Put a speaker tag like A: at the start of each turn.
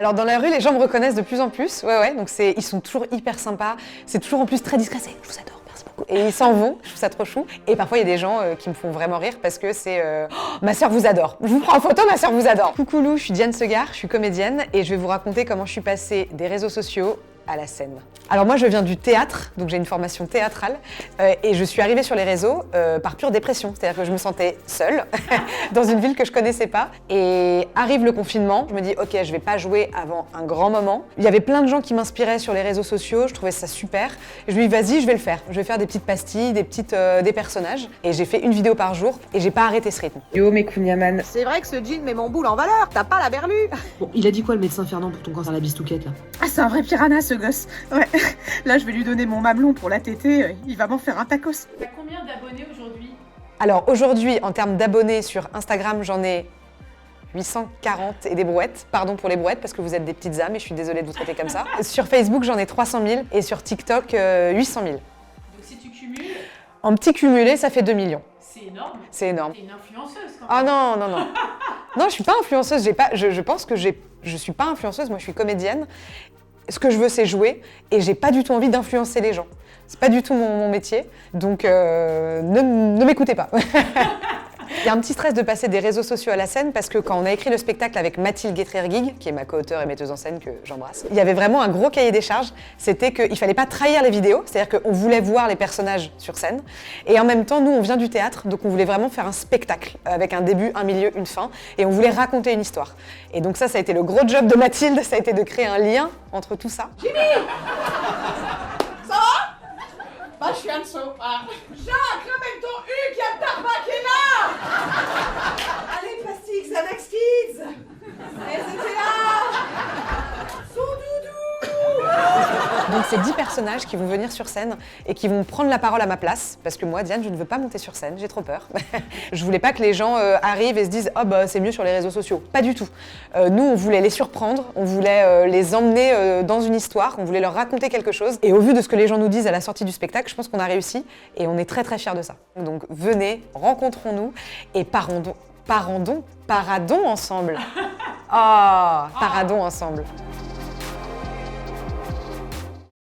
A: Alors dans la rue, les gens me reconnaissent de plus en plus, ouais, donc ils sont toujours hyper sympas, c'est toujours en plus très discret, c'est « je vous adore, merci beaucoup ». Et ils s'en vont, je trouve ça trop chou. Et parfois il y a des gens qui me font vraiment rire parce que c'est « oh, ma sœur vous adore, je vous prends en photo, ma sœur vous adore ». Coucou Lou, je suis Diane Segar, je suis comédienne et je vais vous raconter comment je suis passée des réseaux sociaux à la scène. Alors moi je viens du théâtre, donc j'ai une formation théâtrale et je suis arrivée sur les réseaux par pure dépression, c'est-à-dire que je me sentais seule dans une ville que je connaissais pas et arrive le confinement, je me dis ok je vais pas jouer avant un grand moment. Il y avait plein de gens qui m'inspiraient sur les réseaux sociaux, je trouvais ça super et je me dis vas-y je vais le faire, je vais faire des petites pastilles, des personnages et j'ai fait une vidéo par jour et j'ai pas arrêté ce rythme.
B: Yo mes Kunyaman.
C: C'est vrai que ce jean met mon boule en valeur, t'as pas la berlue.
B: Bon, il a dit quoi le médecin Fernand pour ton cancer de la bistouquette là?
D: Ah, c'est un vrai piranha ce gosse. Ouais. Là, je vais lui donner mon mamelon pour la tétée, il va m'en faire un tacos.
E: T'as combien d'abonnés aujourd'hui?
A: Alors aujourd'hui, en termes d'abonnés sur Instagram, j'en ai 840 et des brouettes. Pardon pour les brouettes parce que vous êtes des petites âmes et je suis désolée de vous traiter comme ça. Sur Facebook, j'en ai 300 000 et sur TikTok, 800 000.
E: Donc si tu cumules,
A: En petit cumulé, ça fait 2 millions.
E: c'est énorme.
A: C'est énorme.
E: T'es une influenceuse quand
A: Ah
E: même.
A: non, non, non. Non, je suis pas influenceuse. Je pense que je suis pas influenceuse. Moi, je suis comédienne. Ce que je veux, c'est jouer et j'ai pas du tout envie d'influencer les gens. C'est pas du tout mon métier. Donc, ne m'écoutez pas. Il y a un petit stress de passer des réseaux sociaux à la scène parce que quand on a écrit le spectacle avec Mathilde Guetrer-Guigues, qui est ma co-auteure et metteuse en scène que j'embrasse, il y avait vraiment un gros cahier des charges. C'était qu'il fallait pas trahir les vidéos, c'est-à-dire qu'on voulait voir les personnages sur scène. Et en même temps, nous, on vient du théâtre, donc on voulait vraiment faire un spectacle avec un début, un milieu, une fin. Et on voulait raconter une histoire. Et donc ça a été le gros job de Mathilde, ça a été de créer un lien entre tout ça.
C: Bah je suis un dessous. Jacques, ramène ton Hugues, y'a le tarmac qui est là. Allez, plastique, Xanax Kids. Elles étaient là. Son doudou.
A: Donc c'est 10 personnages qui vont venir sur scène et qui vont prendre la parole à ma place, parce que moi, Diane, je ne veux pas monter sur scène, j'ai trop peur. Je voulais pas que les gens arrivent et se disent « Oh bah c'est mieux sur les réseaux sociaux ». Pas du tout. Nous, on voulait les surprendre, on voulait les emmener dans une histoire, on voulait leur raconter quelque chose. Et au vu de ce que les gens nous disent à la sortie du spectacle, je pense qu'on a réussi et on est très très fiers de ça. Donc venez, rencontrons-nous et paradons ensemble. Ah, paradons ensemble.